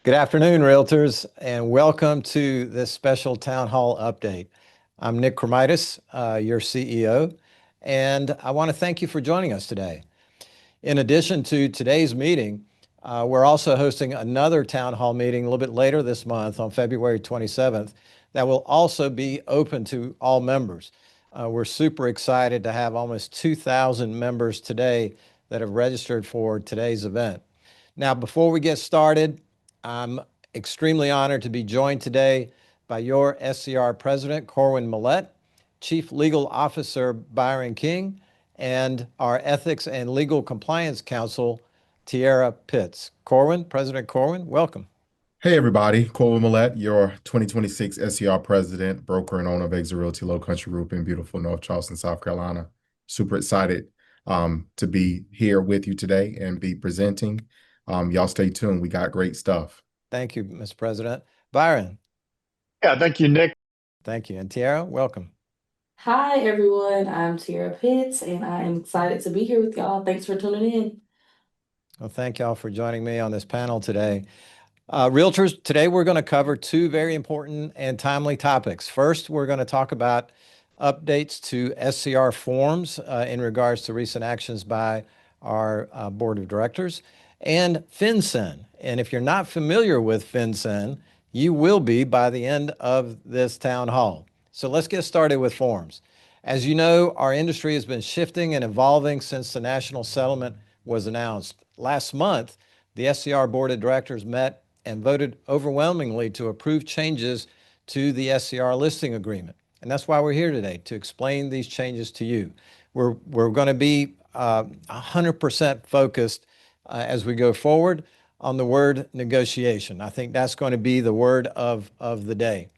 Good afternoon, Realtors, and welcome to this special Town Hall update. I'm Nick Kromitis, your CEO, and I want to thank you for joining us today. In addition to today's meeting, we're also hosting another Town Hall meeting a little bit later this month on February 27th that will also be open to all members. We're super excited to have almost 2,000 members today that have registered for today's event. Now, before we get started, I'm extremely honored to be joined today by your SCR President, Corwin Millett, Chief Legal Officer, Byron King, and our Ethics and Legal Compliance Counsel, Tiara Pitts. President Corwin, welcome. Hey everybody, Corwin Millett, your 2026 SCR President, broker and owner of Exit Realty Low Country Group in beautiful North Charleston, South Carolina. Super excited to be here with you today and be presenting. Y'all stay tuned. We got great stuff. Thank you, Mr. President. Byron. Yeah, thank you, Nick. Thank you. And Tiara, welcome. Hi, everyone. I'm Tiara Pitts, and I am excited to be here with y'all. Thanks for tuning in. Well, thank y'all for joining me on this panel today. Realtors, today we're going to cover two very important and timely topics. First, we're going to talk about updates to SCR forms in regards to recent actions by our board of directors and FinCEN. And if you're not familiar with FinCEN, you will be by the end of this town hall. So let's get started with forms. As you know, our industry has been shifting and evolving since the national settlement was announced. Last month, the SCR board of directors met and voted overwhelmingly to approve changes to the SCR listing agreement. And that's why we're here today, to explain these changes to you. We're going to be 100% focused as we go forward on the word negotiation. I think that's going to be the word of the day.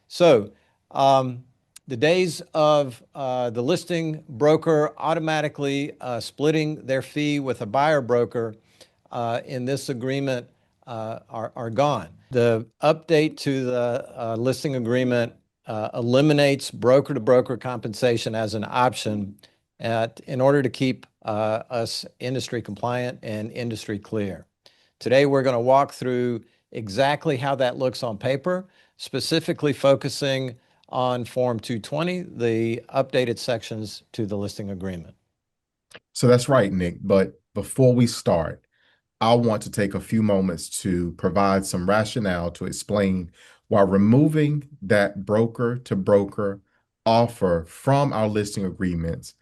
So the days of the listing broker automatically splitting their fee with a buyer broker in this agreement are gone. The update to the listing agreement eliminates broker-to-broker compensation as an option in order to keep us industry compliant and industry clear. Today, we're going to walk through exactly how that looks on paper, specifically focusing on Form 220, the updated sections to the listing agreement. So that's right, Nick. But before we start, I want to take a few moments to provide some rationale to explain why removing that broker-to-broker offer from our listing agreements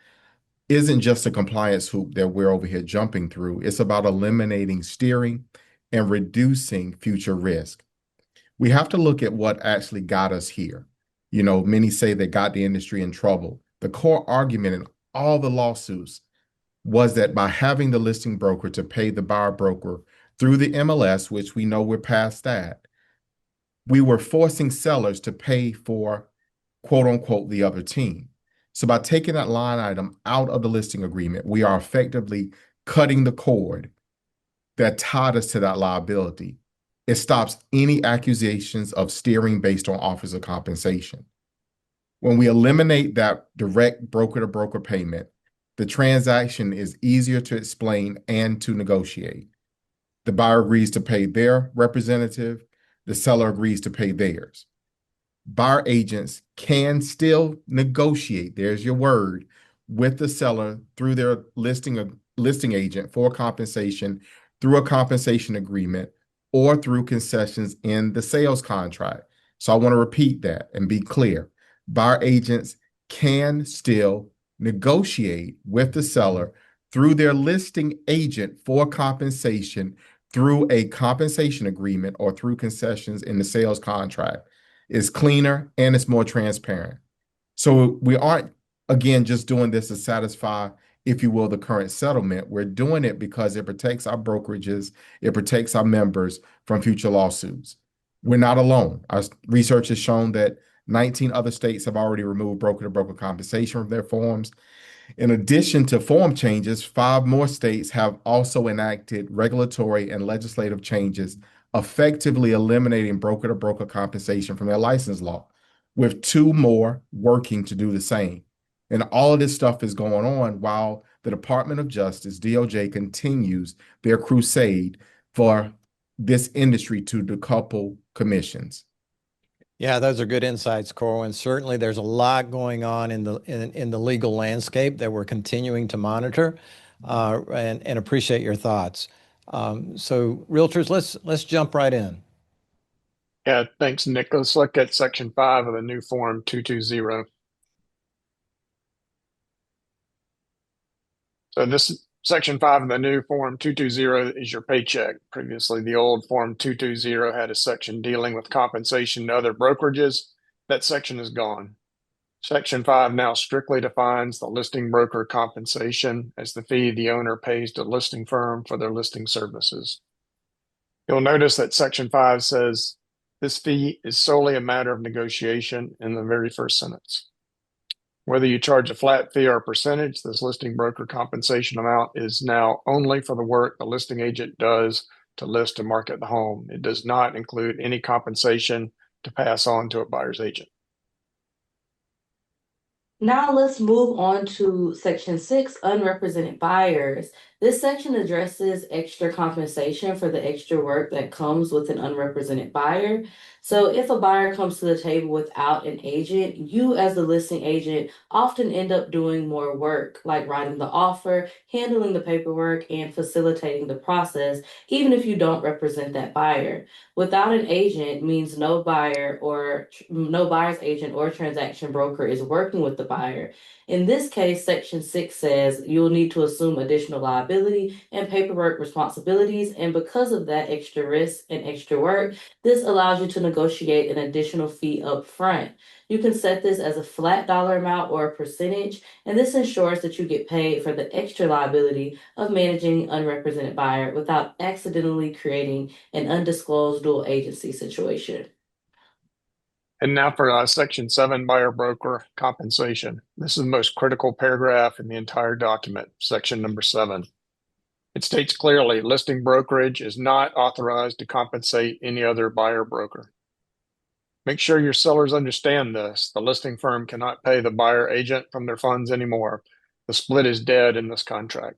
isn't just a compliance hoop that we're over here jumping through. It's about eliminating steering and reducing future risk. We have to look at what actually got us here. You know, many say that got the industry in trouble. The core argument in all the lawsuits was that by having the listing broker to pay the buyer broker through the MLS, which we know we're past that, we were forcing sellers to pay for, quote unquote, the other team. So by taking that line item out of the listing agreement, we are effectively cutting the cord that tied us to that liability. It stops any accusations of steering based on offers of compensation. When we eliminate that direct broker-to-broker payment, the transaction is easier to explain and to negotiate. The buyer agrees to pay their representative, the seller agrees to pay theirs. Buyer agents can still negotiate, there's your word, with the seller through their listing agent for compensation, through a compensation agreement, or through concessions in the sales contract. So I want to repeat that and be clear. Buyer agents can still negotiate with the seller through their listing agent for compensation through a compensation agreement or through concessions in the sales contract. It's cleaner and it's more transparent. So we aren't, again, just doing this to satisfy, if you will, the current settlement. We're doing it because it protects our brokerages, it protects our members from future lawsuits. We're not alone. Our research has shown that 19 other states have already removed broker-to-broker compensation from their forms. In addition to form changes, 5 more states have also enacted regulatory and legislative changes effectively eliminating broker-to-broker compensation from their license law, with 2 more working to do the same. And all of this stuff is going on while the Department of Justice, DOJ, continues their crusade for this industry to decouple commissions. Yeah, those are good insights, Corwin. Certainly, there's a lot going on in the legal landscape that we're continuing to monitor, and appreciate your thoughts. So, realtors, let's jump right in. Yeah, thanks, Nick. Let's look at Section 5 of the new Form 220. So this Section 5 of the new Form 220 is your paycheck. Previously, the old Form 220 had a section dealing with compensation to other brokerages. That section is gone. Section 5 now strictly defines the listing broker compensation as the fee the owner pays to the listing firm for their listing services. You'll notice that Section 5 says this fee is solely a matter of negotiation in the very first sentence. Whether you charge a flat fee or a percentage, this listing broker compensation amount is now only for the work the listing agent does to list and market the home. It does not include any compensation to pass on to a buyer's agent. Now let's move on to Section 6, unrepresented buyers. This section addresses extra compensation for the extra work that comes with an unrepresented buyer. So if a buyer comes to the table without an agent, you as the listing agent often end up doing more work, like writing the offer, handling the paperwork, and facilitating the process, even if you don't represent that buyer. Without an agent means no no buyer's agent or transaction broker is working with the buyer. In this case, Section 6 says you'll need to assume additional liability and paperwork responsibilities. And because of that extra risk and extra work, this allows you to negotiate an additional fee up front. You can set this as a flat dollar amount or a percentage, and this ensures that you get paid for the extra liability of managing unrepresented buyer without accidentally creating an undisclosed dual agency situation. And now for Section 7, buyer broker compensation. This is the most critical paragraph in the entire document, section number 7. It states clearly, listing brokerage is not authorized to compensate any other buyer broker. Make sure your sellers understand this. The listing firm cannot pay the buyer agent from their funds anymore. The split is dead in this contract.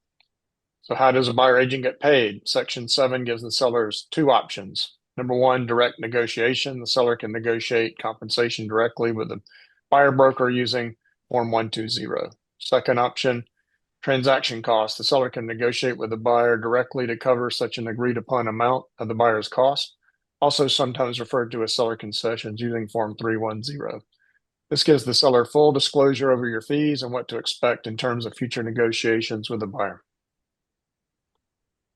So how does a buyer agent get paid? Section 7 gives the sellers two options. Number one, direct negotiation. The seller can negotiate compensation directly with the buyer broker using Form 120. Second option, transaction costs. The seller can negotiate with the buyer directly to cover such an agreed upon amount of the buyer's cost, also sometimes referred to as seller concessions using Form 310. This gives the seller full disclosure over your fees and what to expect in terms of future negotiations with the buyer.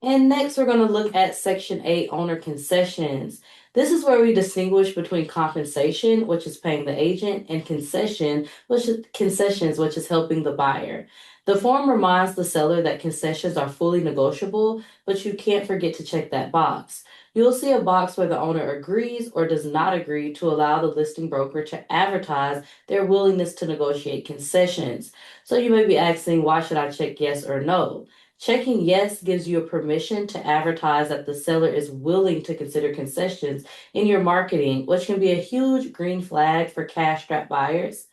And next, we're going to look at Section 8, owner concessions. This is where we distinguish between compensation, which is paying the agent, and concessions, which is helping the buyer. The form reminds the seller that concessions are fully negotiable, but you can't forget to check that box. You'll see a box where the owner agrees or does not agree to allow the listing broker to advertise their willingness to negotiate concessions. So you may be asking, why should I check yes or no? Checking yes gives you a permission to advertise that the seller is willing to consider concessions in your marketing, which can be a huge green flag for cash-strapped buyers.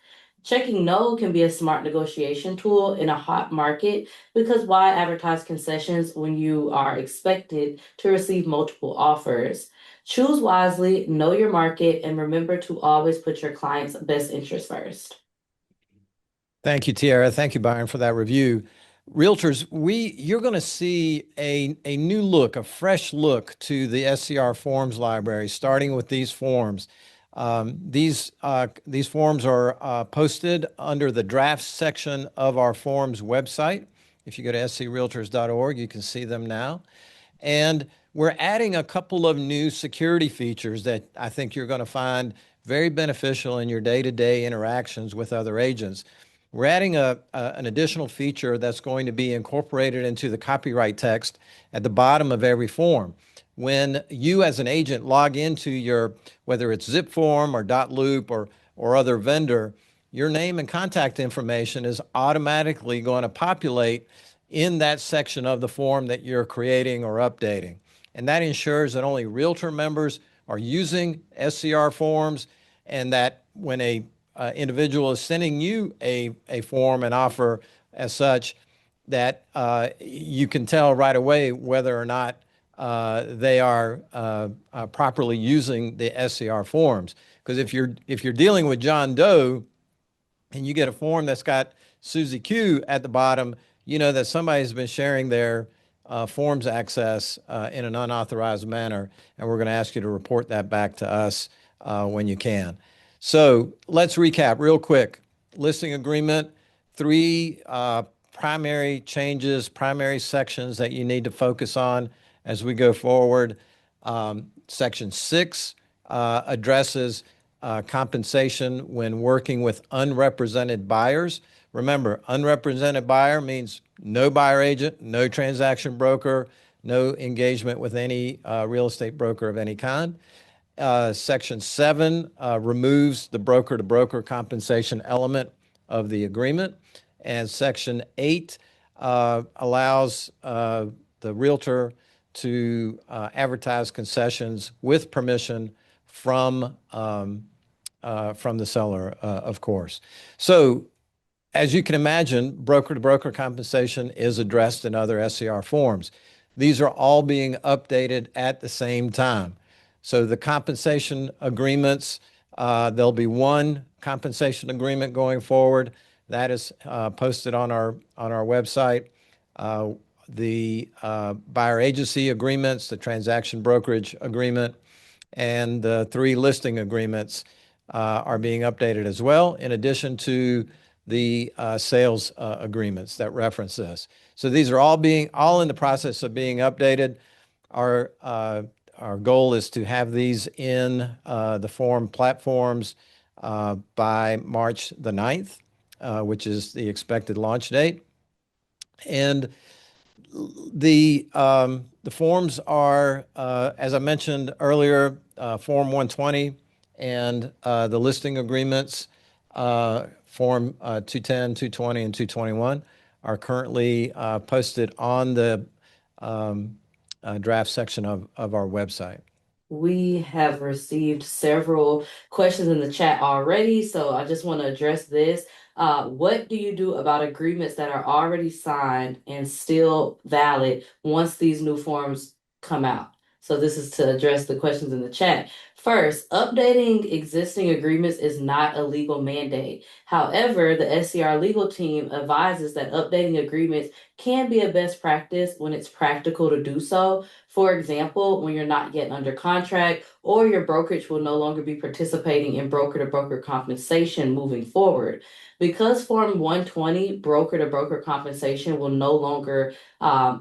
Checking no can be a smart negotiation tool in a hot market because why advertise concessions when you are expected to receive multiple offers? Choose wisely, know your market, and remember to always put your client's best interest first. Thank you, Tiara. Thank you, Byron, for that review. Realtors, you're going to see a new look, a fresh look to the SCR forms library, starting with these forms. These forms are posted under the drafts section of our forms website. If you go to screaltors.org, you can see them now. And we're adding a couple of new security features that I think you're going to find very beneficial in your day-to-day interactions with other agents. We're adding an additional feature that's going to be incorporated into the copyright text at the bottom of every form. When you as an agent log into your, whether it's zip form or .loop or other vendor, your name and contact information is automatically going to populate in that section of the form that you're creating or updating. And that ensures that only Realtor members are using SCR forms, and that when a individual is sending you a form and offer as such, that you can tell right away whether or not they are properly using the SCR forms. Because if you're dealing with John Doe and you get a form that's got Susie Q at the bottom, you know that somebody's been sharing their forms access in an unauthorized manner, and we're going to ask you to report that back to us when you can. So let's recap real quick. Listing agreement, three primary changes, primary sections that you need to focus on as we go forward. Section 6 addresses compensation when working with unrepresented buyers. Remember, unrepresented buyer means no buyer agent, no transaction broker, no engagement with any real estate broker of any kind. Section 7 removes the broker-to-broker compensation element of the agreement. And Section 8 allows the realtor to advertise concessions with permission from the seller, of course. So as you can imagine, broker-to-broker compensation is addressed in other SCR forms. These are all being updated at the same time. So the compensation agreements, there'll be one compensation agreement going forward. That is posted on our website. The buyer agency agreements, the transaction brokerage agreement, and the 3 listing agreements are being updated as well, in addition to the sales agreements that reference this. So these are all in the process of being updated. Our goal is to have these in the form platforms by March the 9th, which is the expected launch date. And the forms are, as I mentioned earlier, Form 120 and the listing agreements, Form 210, 220, and 221 are currently posted on the draft section of our website. We have received several questions in the chat already, so I just want to address this. What do you do about agreements that are already signed and still valid once these new forms come out? So this is to address the questions in the chat. First, updating existing agreements is not a legal mandate. However, the SCR legal team advises that updating agreements can be a best practice when it's practical to do so. For example, when you're not yet under contract or your brokerage will no longer be participating in broker-to-broker compensation moving forward. Because Form 120, broker-to-broker compensation, will no longer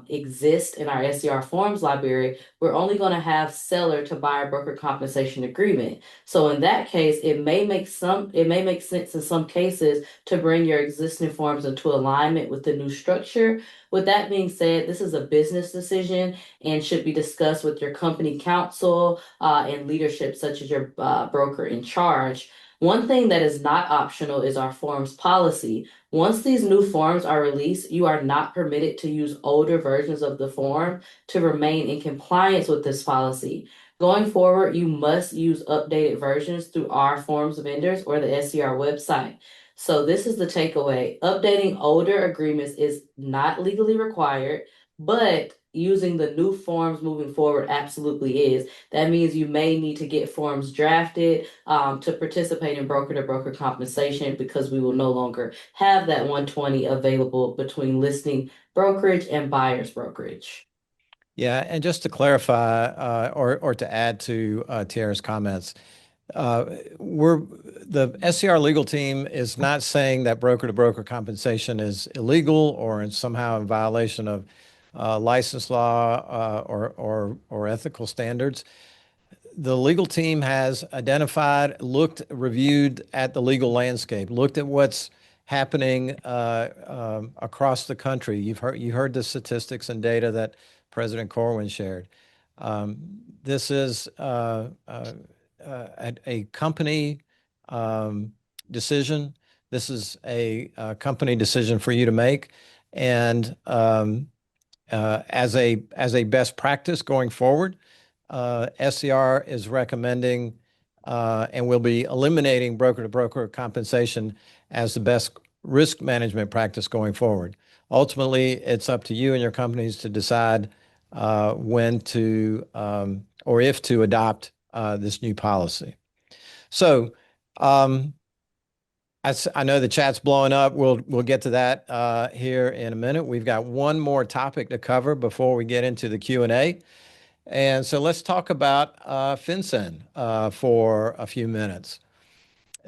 exist in our SCR forms library, we're only going to have seller to buyer broker compensation agreement. So in that case, it may make sense in some cases to bring your existing forms into alignment with the new structure. With that being said, this is a business decision and should be discussed with your company counsel and leadership, such as your broker in charge. One thing that is not optional is our forms policy. Once these new forms are released, you are not permitted to use older versions of the form to remain in compliance with this policy. Going forward, you must use updated versions through our forms vendors or the SCR website. So this is the takeaway. Updating older agreements is not legally required, but using the new forms moving forward absolutely is. That means you may need to get forms drafted to participate in broker-to-broker compensation, because we will no longer have that 120 available between listing brokerage and buyer's brokerage. Yeah, and just to clarify or to add to Tiara's comments, the SCR legal team is not saying that broker-to-broker compensation is illegal or somehow in violation of license law or ethical standards. The legal team has identified, reviewed at the legal landscape, looked at what's happening across the country. You heard the statistics and data that President Corwin shared. This is a company decision. This is a company decision for you to make, and as a best practice going forward, SCR is recommending and will be eliminating broker-to-broker compensation as the best risk management practice going forward. Ultimately, it's up to you and your companies to decide when to or if to adopt this new policy. So I know the chat's blowing up. We'll get to that here in a minute. We've got one more topic to cover before we get into the Q&A. And so let's talk about FinCEN for a few minutes.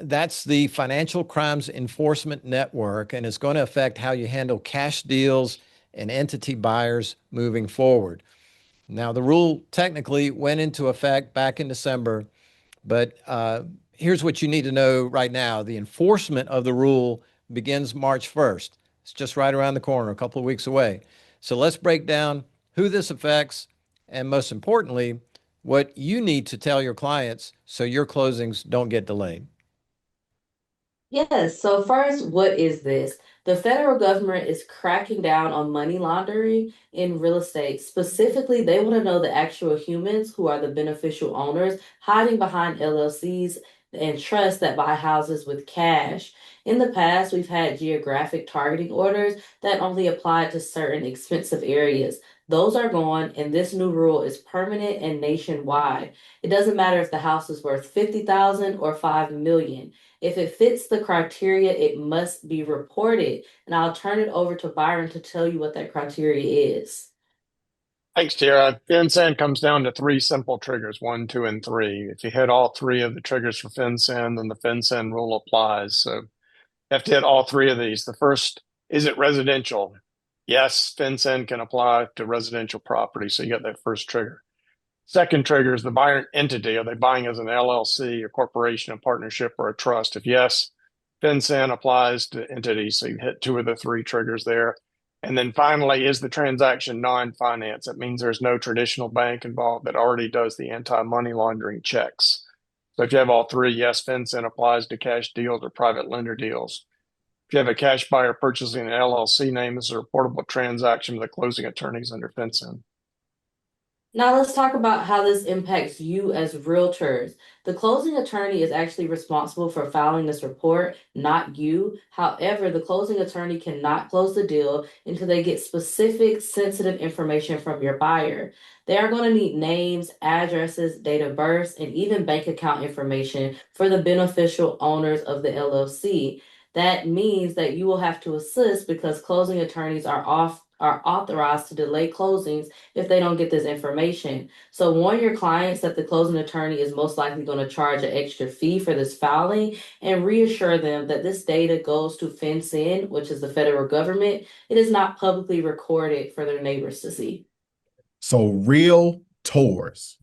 That's the Financial Crimes Enforcement Network, and it's going to affect how you handle cash deals and entity buyers moving forward. Now, the rule technically went into effect back in December, but here's what you need to know right now. The enforcement of the rule begins March 1st. It's just right around the corner, a couple of weeks away. So let's break down who this affects, and most importantly, what you need to tell your clients so your closings don't get delayed. Yes, so first, what is this? The federal government is cracking down on money laundering in real estate. Specifically, they want to know the actual humans who are the beneficial owners hiding behind LLCs and trusts that buy houses with cash. In the past, we've had geographic targeting orders that only applied to certain expensive areas. Those are gone, and this new rule is permanent and nationwide. It doesn't matter if the house is worth 50,000 or 5 million. If it fits the criteria, it must be reported. And I'll turn it over to Byron to tell you what that criteria is. Thanks, Tara. FinCEN comes down to three simple triggers, 1, 2, and 3. If you hit all three of the triggers for FinCEN, then the FinCEN rule applies. So you have to hit all three of these. The first, is it residential? Yes, FinCEN can apply to residential property. So you get that first trigger. Second trigger is the buyer entity. Are they buying as an LLC, a corporation, a partnership, or a trust? If yes, FinCEN applies to entities. So you hit 2 of the 3 triggers there. And then finally, is the transaction non-finance? That means there's no traditional bank involved that already does the anti-money laundering checks. So if you have all 3, yes, FinCEN applies to cash deals or private lender deals. If you have a cash buyer purchasing an LLC name, this is a reportable transaction with the closing attorneys under FinCEN. Now let's talk about how this impacts you as realtors. The closing attorney is actually responsible for filing this report, not you. However, the closing attorney cannot close the deal until they get specific sensitive information from your buyer. They are going to need names, addresses, date of birth, and even bank account information for the beneficial owners of the LLC. That means that you will have to assist because closing attorneys are authorized to delay closings if they don't get this information. So warn your clients that the closing attorney is most likely going to charge an extra fee for this filing, and reassure them that this data goes to FinCEN, which is the federal government. It is not publicly recorded for their neighbors to see. So Realtors,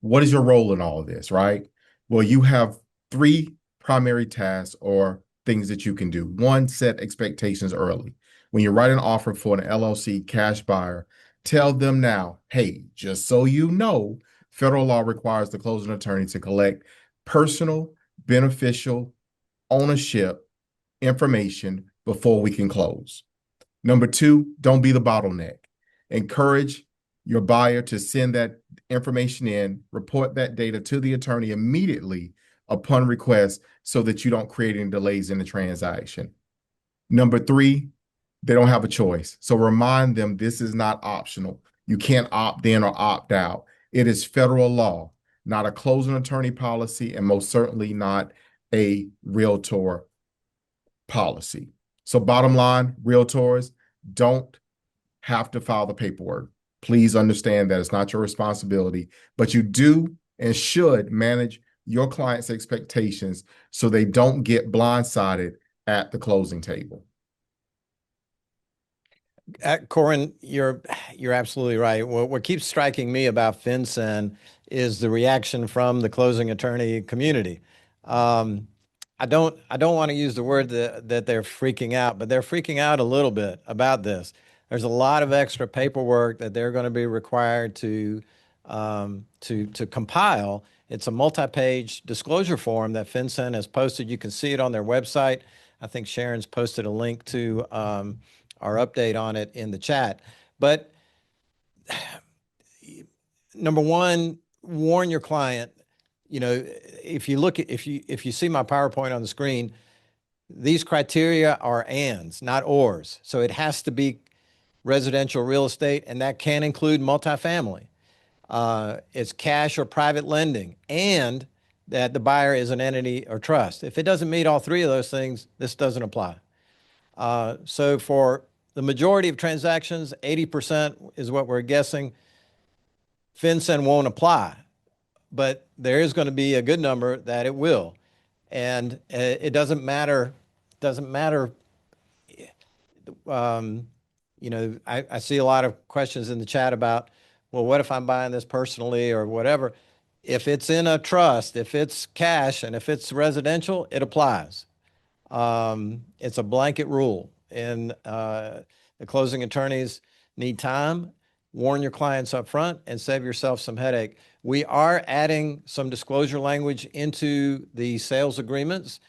what is your role in all of this, right? Well, you have 3 primary tasks or things that you can do. 1, set expectations early. When you write an offer for an LLC cash buyer, tell them now, hey, just so you know, federal law requires the closing attorney to collect personal beneficial ownership information before we can close. Number 2, don't be the bottleneck. Encourage your buyer to send that information in, report that data to the attorney immediately upon request so that you don't create any delays in the transaction. Number 3, they don't have a choice. So remind them this is not optional. You can't opt in or opt out. It is federal law, not a closing attorney policy, and most certainly not a realtor policy. So bottom line, realtors don't have to file the paperwork. Please understand that it's not your responsibility, but you do and should manage your clients' expectations so they don't get blindsided at the closing table. Corin, you're absolutely right. What keeps striking me about FinCEN is the reaction from the closing attorney community. I don't want to use the word that they're freaking out, but they're freaking out a little bit about this. There's a lot of extra paperwork that they're going to be required to compile. It's a multi-page disclosure form that FinCEN has posted. You can see it on their website. I think Sharon's posted a link to our update on it in the chat. But number 1, warn your client. You know, if you see my PowerPoint on the screen, these criteria are ands, not ors. So it has to be residential real estate, and that can include multifamily. It's cash or private lending, and that the buyer is an entity or trust. If it doesn't meet all three of those things, this doesn't apply. So for the majority of transactions, 80% is what we're guessing, FinCEN won't apply, but there is going to be a good number that it will. And it doesn't matter, you know, I see a lot of questions in the chat about, well, what if I'm buying this personally or whatever? If it's in a trust, if it's cash, and if it's residential, it applies. It's a blanket rule, and the closing attorneys need time. Warn your clients up front and save yourself some headache. We are adding some disclosure language into the sales agreements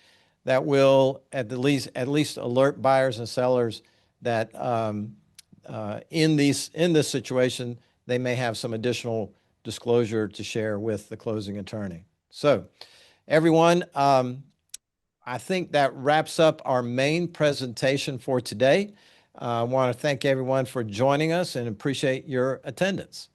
that will at least alert buyers and sellers that in this situation, they may have some additional disclosure to share with the closing attorney. So everyone, I think that wraps up our main presentation for today. I want to thank everyone for joining us and appreciate your attendance.